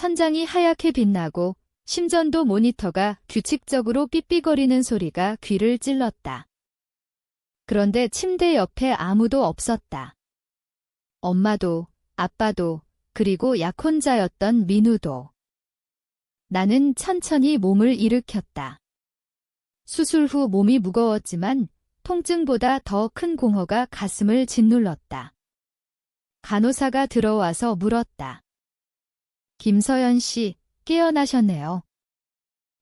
천장이 하얗게 빛나고 심전도 모니터가 규칙적으로 삐삐거리는 소리가 귀를 찔렀다. 그런데 침대 옆에 아무도 없었다. 엄마도, 아빠도, 그리고 약혼자였던 민우도. 나는 천천히 몸을 일으켰다. 수술 후 몸이 무거웠지만 통증보다 더 큰 공허가 가슴을 짓눌렀다. 간호사가 들어와서 물었다. 김서연 씨, 깨어나셨네요.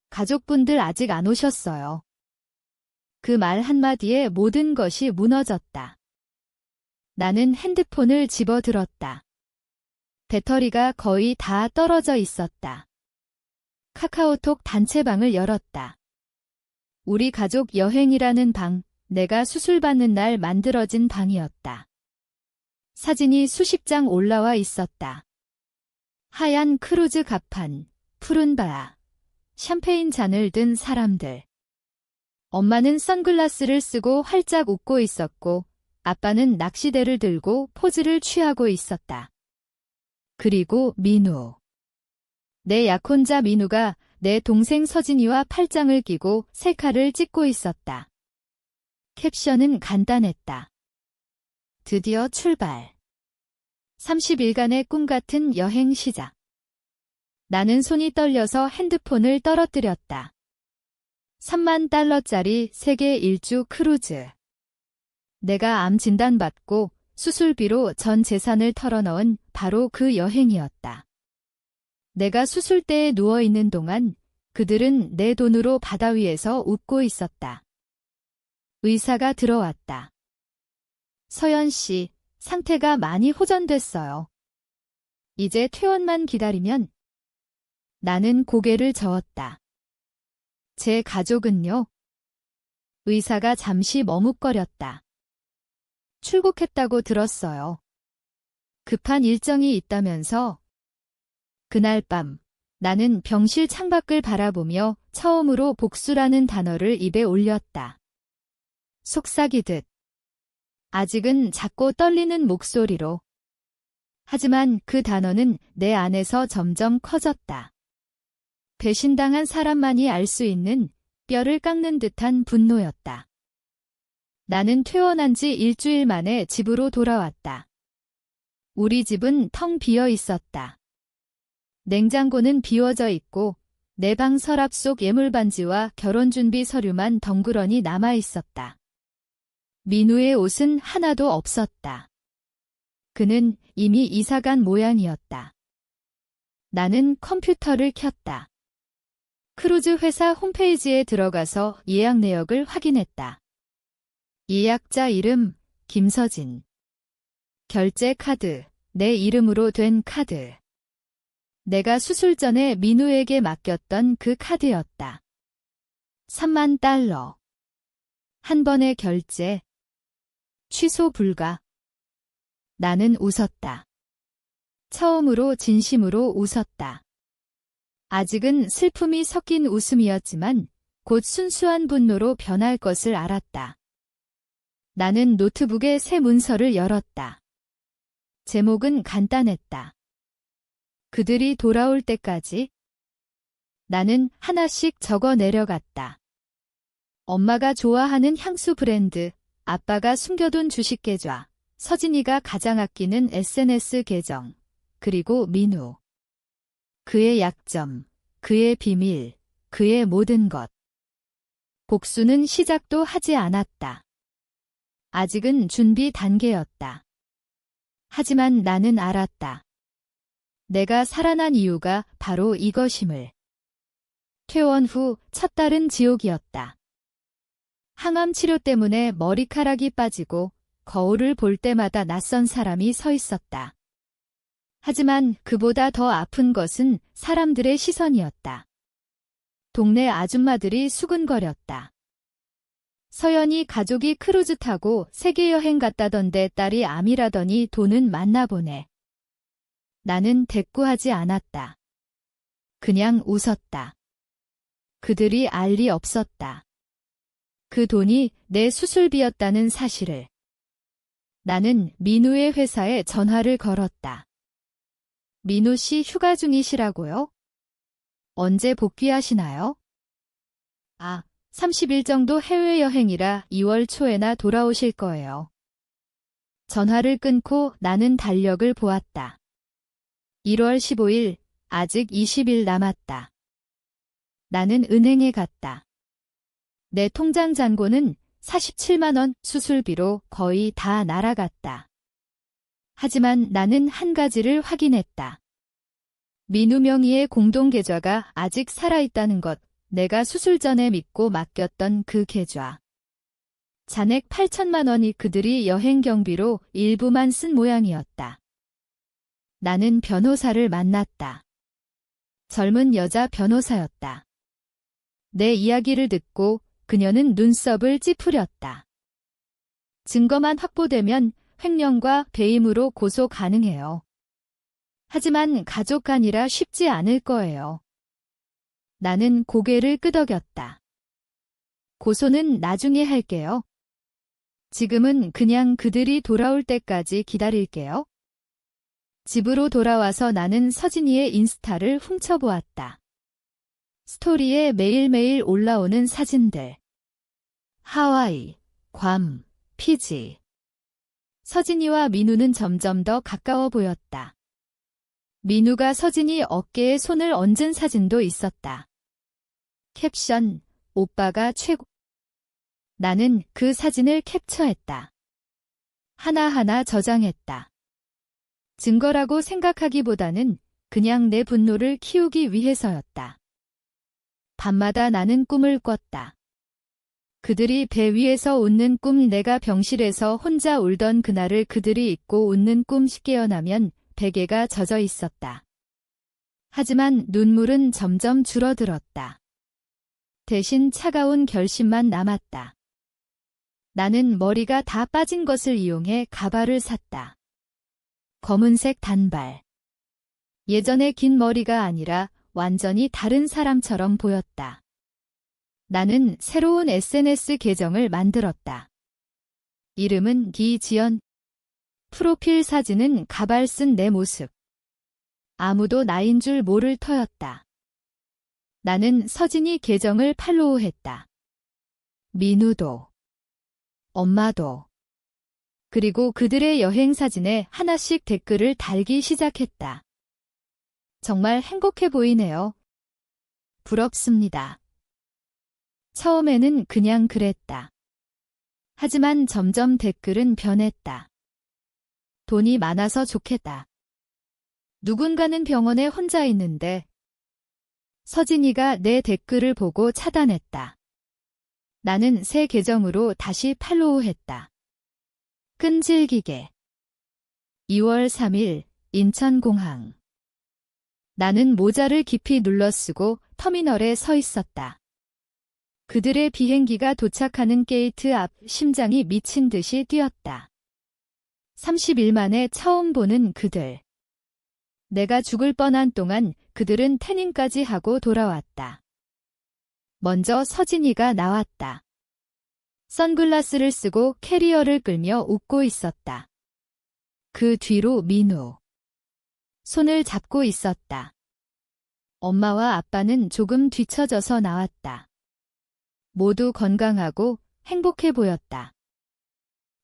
가족분들 아직 안 오셨어요. 그 말 한마디에 모든 것이 무너졌다. 나는 핸드폰을 집어들었다. 배터리가 거의 다 떨어져 있었다. 카카오톡 단체방을 열었다. 우리 가족 여행이라는 방, 내가 수술받는 날 만들어진 방이었다. 사진이 수십 장 올라와 있었다. 하얀 크루즈 갑판, 푸른 바다, 샴페인 잔을 든 사람들. 엄마는 선글라스를 쓰고 활짝 웃고 있었고 아빠는 낚시대를 들고 포즈를 취하고 있었다. 그리고 민우. 내 약혼자 민우가 내 동생 서진이와 팔짱을 끼고 셀카를 찍고 있었다. 캡션은 간단했다. 드디어 출발. 30일간의 꿈 같은 여행 시작. 나는 손이 떨려서 핸드폰을 떨어뜨렸다. 3만 달러짜리 세계 일주 크루즈. 내가 암 진단받고 수술비로 전 재산을 털어넣은 바로 그 여행이었다. 내가 수술대에 누워있는 동안 그들은 내 돈으로 바다 위에서 웃고 있었다. 의사가 들어왔다. 서연 씨, 상태가 많이 호전됐어요. 이제 퇴원만 기다리면. 나는 고개를 저었다. 제 가족은요? 의사가 잠시 머뭇거렸다. 출국했다고 들었어요. 급한 일정이 있다면서. 그날 밤, 나는 병실 창밖을 바라보며 처음으로 복수라는 단어를 입에 올렸다. 속삭이듯. 아직은 작고 떨리는 목소리로. 하지만 그 단어는 내 안에서 점점 커졌다. 배신당한 사람만이 알 수 있는 뼈를 깎는 듯한 분노였다. 나는 퇴원한 지 일주일 만에 집으로 돌아왔다. 우리 집은 텅 비어 있었다. 냉장고는 비워져 있고 내 방 서랍 속 예물반지와 결혼준비 서류만 덩그러니 남아 있었다. 민우의 옷은 하나도 없었다. 그는 이미 이사간 모양이었다. 나는 컴퓨터를 켰다. 크루즈 회사 홈페이지에 들어가서 예약 내역을 확인했다. 예약자 이름 김서진. 결제 카드, 내 이름으로 된 카드. 내가 수술 전에 민우에게 맡겼던 그 카드였다. 3만 달러. 한 번의 결제. 취소 불가. 나는 웃었다. 처음으로 진심으로 웃었다. 아직은 슬픔이 섞인 웃음이었지만 곧 순수한 분노로 변할 것을 알았다. 나는 노트북에 새 문서를 열었다. 제목은 간단했다. 그들이 돌아올 때까지. 나는 하나씩 적어 내려갔다. 엄마가 좋아하는 향수 브랜드, 아빠가 숨겨둔 주식 계좌, 서진이가 가장 아끼는 SNS 계정, 그리고 민우. 그의 약점, 그의 비밀, 그의 모든 것. 복수는 시작도 하지 않았다. 아직은 준비 단계였다. 하지만 나는 알았다. 내가 살아난 이유가 바로 이것임을. 퇴원 후 첫 달은 지옥이었다. 항암 치료 때문에 머리카락이 빠지고 거울을 볼 때마다 낯선 사람이 서 있었다. 하지만 그보다 더 아픈 것은 사람들의 시선이었다. 동네 아줌마들이 수근거렸다. 서연이 가족이 크루즈 타고 세계여행 갔다던데 딸이 암이라더니 돈은 맞나 보네. 나는 대꾸하지 않았다. 그냥 웃었다. 그들이 알 리 없었다. 그 돈이 내 수술비였다는 사실을. 나는 민우의 회사에 전화를 걸었다. 민우 씨 휴가 중이시라고요? 언제 복귀하시나요? 30일 정도 해외여행이라 2월 초에나 돌아오실 거예요. 전화를 끊고 나는 달력을 보았다. 1월 15일, 아직 20일 남았다. 나는 은행에 갔다. 내 통장 잔고는 47만 원 수술비로 거의 다 날아갔다. 하지만 나는 한 가지를 확인했다. 민우 명의의 공동계좌가 아직 살아있다는 것, 내가 수술 전에 믿고 맡겼던 그 계좌. 잔액 8천만 원이 그들이 여행 경비로 일부만 쓴 모양이었다. 나는 변호사를 만났다. 젊은 여자 변호사였다. 내 이야기를 듣고 그녀는 눈썹을 찌푸렸다. 증거만 확보되면 횡령과 배임으로 고소 가능해요. 하지만 가족 간이라 쉽지 않을 거예요. 나는 고개를 끄덕였다. 고소는 나중에 할게요. 지금은 그냥 그들이 돌아올 때까지 기다릴게요. 집으로 돌아와서 나는 서진이의 인스타를 훔쳐보았다. 스토리에 매일매일 올라오는 사진들. 하와이, 괌, 피지. 서진이와 민우는 점점 더 가까워 보였다. 민우가 서진이 어깨에 손을 얹은 사진도 있었다. 캡션, 오빠가 최고. 나는 그 사진을 캡처했다. 하나하나 저장했다. 증거라고 생각하기보다는 그냥 내 분노를 키우기 위해서였다. 밤마다 나는 꿈을 꿨다. 그들이 배 위에서 웃는 꿈, 내가 병실에서 혼자 울던 그날을 그들이 잊고 웃는 꿈. 깨어나면 베개가 젖어 있었다. 하지만 눈물은 점점 줄어들었다. 대신 차가운 결심만 남았다. 나는 머리가 다 빠진 것을 이용해 가발을 샀다. 검은색 단발. 예전의 긴 머리가 아니라 완전히 다른 사람처럼 보였다. 나는 새로운 SNS 계정을 만들었다. 이름은 기지연. 프로필 사진은 가발 쓴 내 모습. 아무도 나인 줄 모를 터였다. 나는 서진이 계정을 팔로우했다. 민우도. 엄마도. 그리고 그들의 여행 사진에 하나씩 댓글을 달기 시작했다. 정말 행복해 보이네요. 부럽습니다. 처음에는 그냥 그랬다. 하지만 점점 댓글은 변했다. 돈이 많아서 좋겠다. 누군가는 병원에 혼자 있는데. 서진이가 내 댓글을 보고 차단했다. 나는 새 계정으로 다시 팔로우했다. 끈질기게. 2월 3일 인천공항. 나는 모자를 깊이 눌러쓰고 터미널에 서 있었다. 그들의 비행기가 도착하는 게이트 앞, 심장이 미친 듯이 뛰었다. 30일 만에 처음 보는 그들. 내가 죽을 뻔한 동안 그들은 태닝까지 하고 돌아왔다. 먼저 서진이가 나왔다. 선글라스를 쓰고 캐리어를 끌며 웃고 있었다. 그 뒤로 민우. 손을 잡고 있었다. 엄마와 아빠는 조금 뒤처져서 나왔다. 모두 건강하고 행복해 보였다.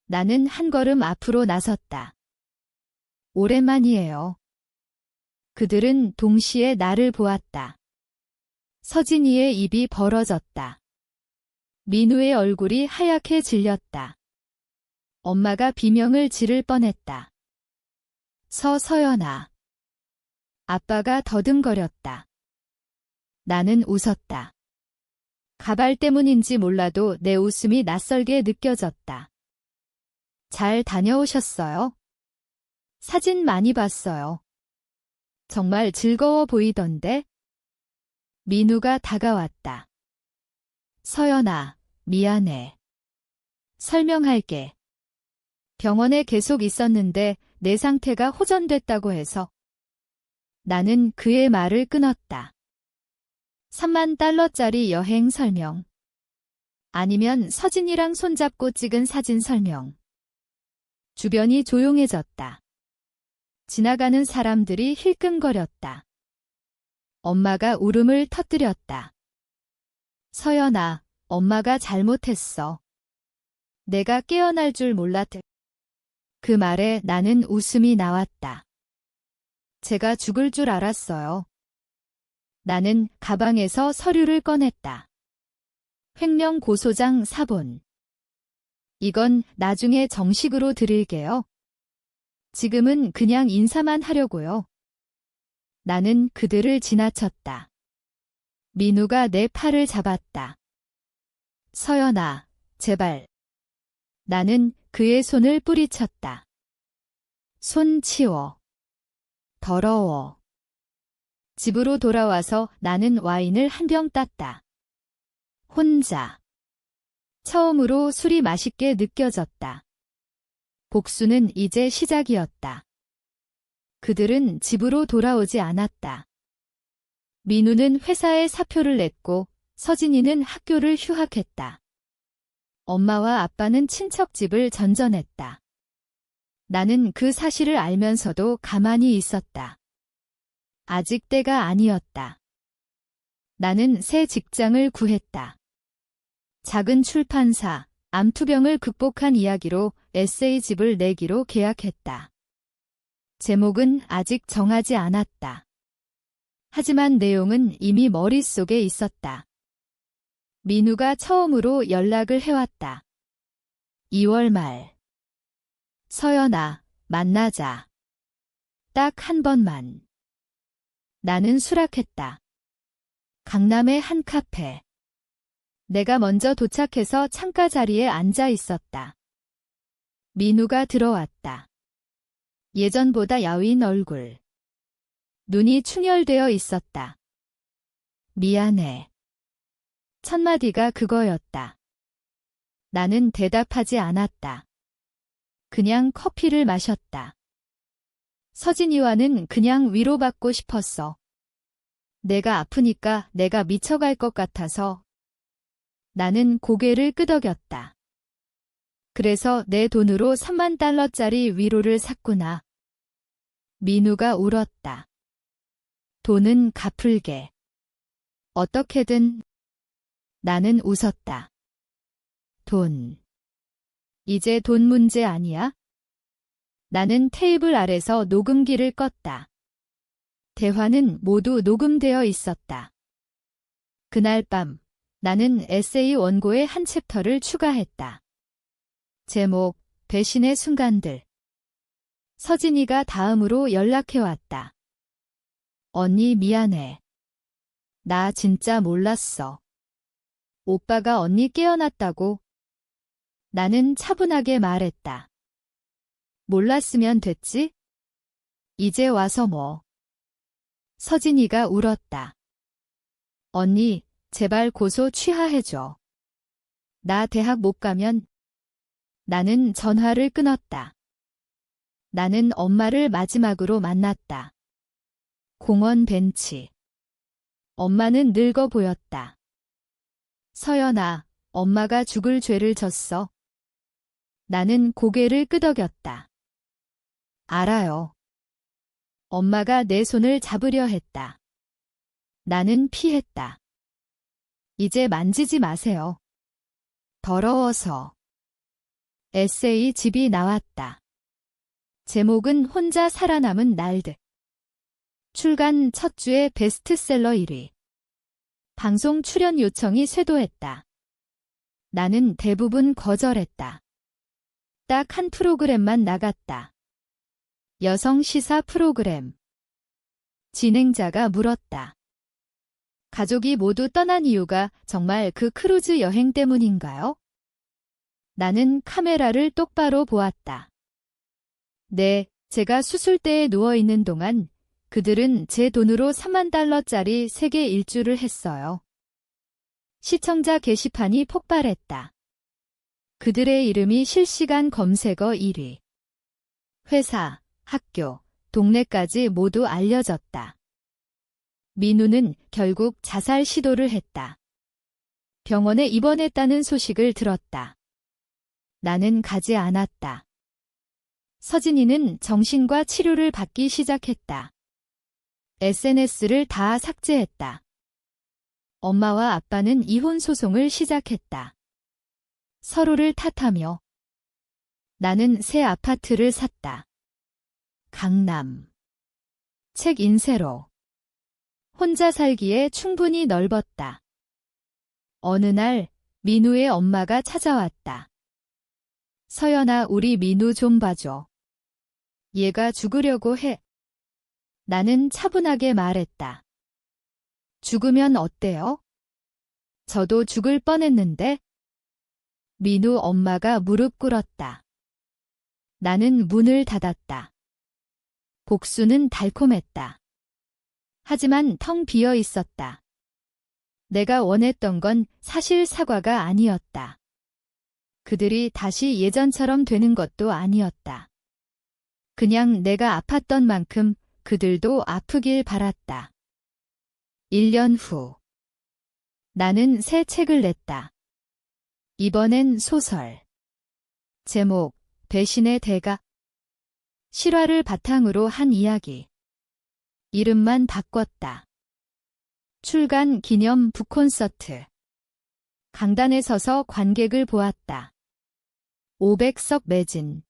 나는 한 걸음 앞으로 나섰다. 오랜만이에요. 그들은 동시에 나를 보았다. 서진이의 입이 벌어졌다. 민우의 얼굴이 하얗게 질렸다. 엄마가 비명을 지를 뻔했다. 서연아. 아빠가 더듬거렸다. 나는 웃었다. 가발 때문인지 몰라도 내 웃음이 낯설게 느껴졌다. 잘 다녀오셨어요? 사진 많이 봤어요. 정말 즐거워 보이던데? 민우가 다가왔다. 서연아, 미안해. 설명할게. 병원에 계속 있었는데 내 상태가 호전됐다고 해서. 나는 그의 말을 끊었다. 3만 달러짜리 여행 설명. 아니면 서진이랑 손잡고 찍은 사진 설명. 주변이 조용해졌다. 지나가는 사람들이 힐끔거렸다. 엄마가 울음을 터뜨렸다. 서연아, 엄마가 잘못했어. 내가 깨어날 줄 몰랐다. 그 말에 나는 웃음이 나왔다. 제가 죽을 줄 알았어요. 나는 가방에서 서류를 꺼냈다. 횡령 고소장 사본. 이건 나중에 정식으로 드릴게요. 지금은 그냥 인사만 하려고요. 나는 그들을 지나쳤다. 민우가 내 팔을 잡았다. 서연아, 제발. 나는 그의 손을 뿌리쳤다. 손 치워. 더러워. 집으로 돌아와서 나는 와인을 한 병 땄다. 혼자. 처음으로 술이 맛있게 느껴졌다. 복수는 이제 시작이었다. 그들은 집으로 돌아오지 않았다. 민우는 회사에 사표를 냈고 서진이는 학교를 휴학했다. 엄마와 아빠는 친척 집을 전전했다. 나는 그 사실을 알면서도 가만히 있었다. 아직 때가 아니었다. 나는 새 직장을 구했다. 작은 출판사, 암투병을 극복한 이야기로 에세이집을 내기로 계약했다. 제목은 아직 정하지 않았다. 하지만 내용은 이미 머릿속에 있었다. 민우가 처음으로 연락을 해왔다. 2월 말. 서연아, 만나자. 딱 한 번만. 나는 수락했다. 강남의 한 카페. 내가 먼저 도착해서 창가 자리에 앉아 있었다. 민우가 들어왔다. 예전보다 야윈 얼굴. 눈이 충혈되어 있었다. 미안해. 첫마디가 그거였다. 나는 대답하지 않았다. 그냥 커피를 마셨다. 서진이와는 그냥 위로받고 싶었어. 내가 아프니까 내가 미쳐갈 것 같아서. 나는 고개를 끄덕였다. 그래서 내 돈으로 3만 달러짜리 위로를 샀구나. 민우가 울었다. 돈은 갚을게. 어떻게든. 나는 웃었다. 돈. 이제 돈 문제 아니야? 나는 테이블 아래서 녹음기를 껐다. 대화는 모두 녹음되어 있었다. 그날 밤, 나는 에세이 원고의 한 챕터를 추가했다. 제목, 배신의 순간들. 서진이가 다음으로 연락해왔다. 언니 미안해. 나 진짜 몰랐어. 오빠가 언니 깨어났다고. 나는 차분하게 말했다. 몰랐으면 됐지? 이제 와서 뭐. 서진이가 울었다. 언니, 제발 고소 취하해줘. 나 대학 못 가면. 나는 전화를 끊었다. 나는 엄마를 마지막으로 만났다. 공원 벤치. 엄마는 늙어 보였다. 서연아, 엄마가 죽을 죄를 졌어. 나는 고개를 끄덕였다. 알아요. 엄마가 내 손을 잡으려 했다. 나는 피했다. 이제 만지지 마세요. 더러워서. 에세이 집이 나왔다. 제목은 혼자 살아남은 날들. 출간 첫 주에 베스트셀러 1위. 방송 출연 요청이 쇄도했다. 나는 대부분 거절했다. 딱 한 프로그램만 나갔다. 여성 시사 프로그램. 진행자가 물었다. 가족이 모두 떠난 이유가 정말 그 크루즈 여행 때문인가요? 나는 카메라를 똑바로 보았다. 네, 제가 수술대에 누워있는 동안 그들은 제 돈으로 3만 달러짜리 세계 일주를 했어요. 시청자 게시판이 폭발했다. 그들의 이름이 실시간 검색어 1위. 회사, 학교, 동네까지 모두 알려졌다. 민우는 결국 자살 시도를 했다. 병원에 입원했다는 소식을 들었다. 나는 가지 않았다. 서진이는 정신과 치료를 받기 시작했다. SNS를 다 삭제했다. 엄마와 아빠는 이혼 소송을 시작했다. 서로를 탓하며. 나는 새 아파트를 샀다. 강남. 책 인쇄로. 혼자 살기에 충분히 넓었다. 어느 날 민우의 엄마가 찾아왔다. 서연아, 우리 민우 좀 봐줘. 얘가 죽으려고 해. 나는 차분하게 말했다. 죽으면 어때요? 저도 죽을 뻔했는데. 민우 엄마가 무릎 꿇었다. 나는 문을 닫았다. 복수는 달콤했다. 하지만 텅 비어 있었다. 내가 원했던 건 사실 사과가 아니었다. 그들이 다시 예전처럼 되는 것도 아니었다. 그냥 내가 아팠던 만큼 그들도 아프길 바랐다. 1년 후. 나는 새 책을 냈다. 이번엔 소설. 제목, 배신의 대가. 실화를 바탕으로 한 이야기. 이름만 바꿨다. 출간 기념 북콘서트. 강단에 서서 관객을 보았다. 500석 매진.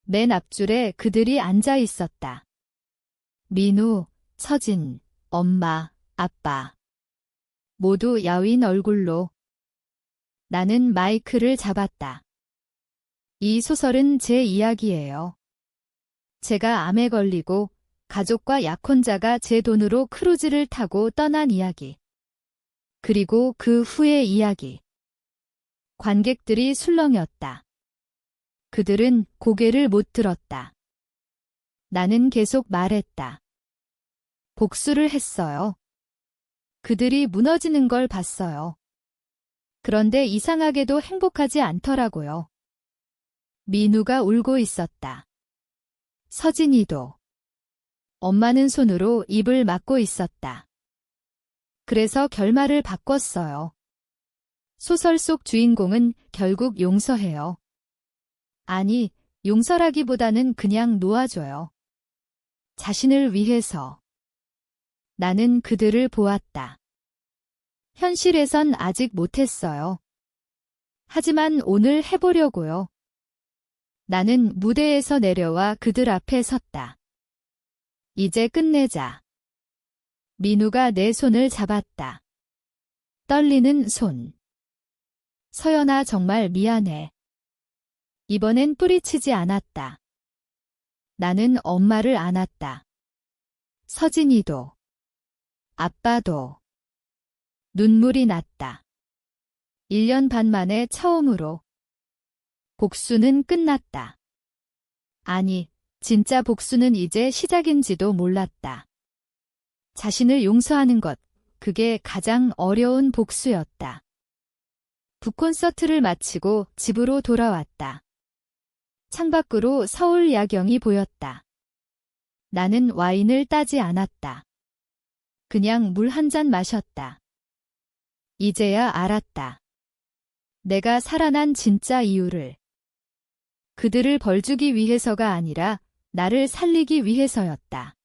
맨 앞줄에 그들이 앉아 있었다. 민우, 서진, 엄마, 아빠. 모두 야윈 얼굴로. 나는 마이크를 잡았다. 이 소설은 제 이야기예요. 제가 암에 걸리고 가족과 약혼자가 제 돈으로 크루즈를 타고 떠난 이야기. 그리고 그 후의 이야기. 관객들이 술렁였다. 그들은 고개를 못 들었다. 나는 계속 말했다. 복수를 했어요. 그들이 무너지는 걸 봤어요. 그런데 이상하게도 행복하지 않더라고요. 민우가 울고 있었다. 서진이도. 엄마는 손으로 입을 막고 있었다. 그래서 결말을 바꿨어요. 소설 속 주인공은 결국 용서해요. 아니, 용서라기보다는 그냥 놓아줘요. 자신을 위해서. 나는 그들을 보았다. 현실에선 아직 못했어요. 하지만 오늘 해보려고요. 나는 무대에서 내려와 그들 앞에 섰다. 이제 끝내자. 민우가 내 손을 잡았다. 떨리는 손. 서연아, 정말 미안해. 이번엔 뿌리치지 않았다. 나는 엄마를 안았다. 서진이도. 아빠도. 눈물이 났다. 1년 반 만에 처음으로. 복수는 끝났다. 아니, 진짜 복수는 이제 시작인지도 몰랐다. 자신을 용서하는 것, 그게 가장 어려운 복수였다. 북콘서트를 마치고 집으로 돌아왔다. 창밖으로 서울 야경이 보였다. 나는 와인을 따지 않았다. 그냥 물 한 잔 마셨다. 이제야 알았다. 내가 살아난 진짜 이유를. 그들을 벌주기 위해서가 아니라 나를 살리기 위해서였다.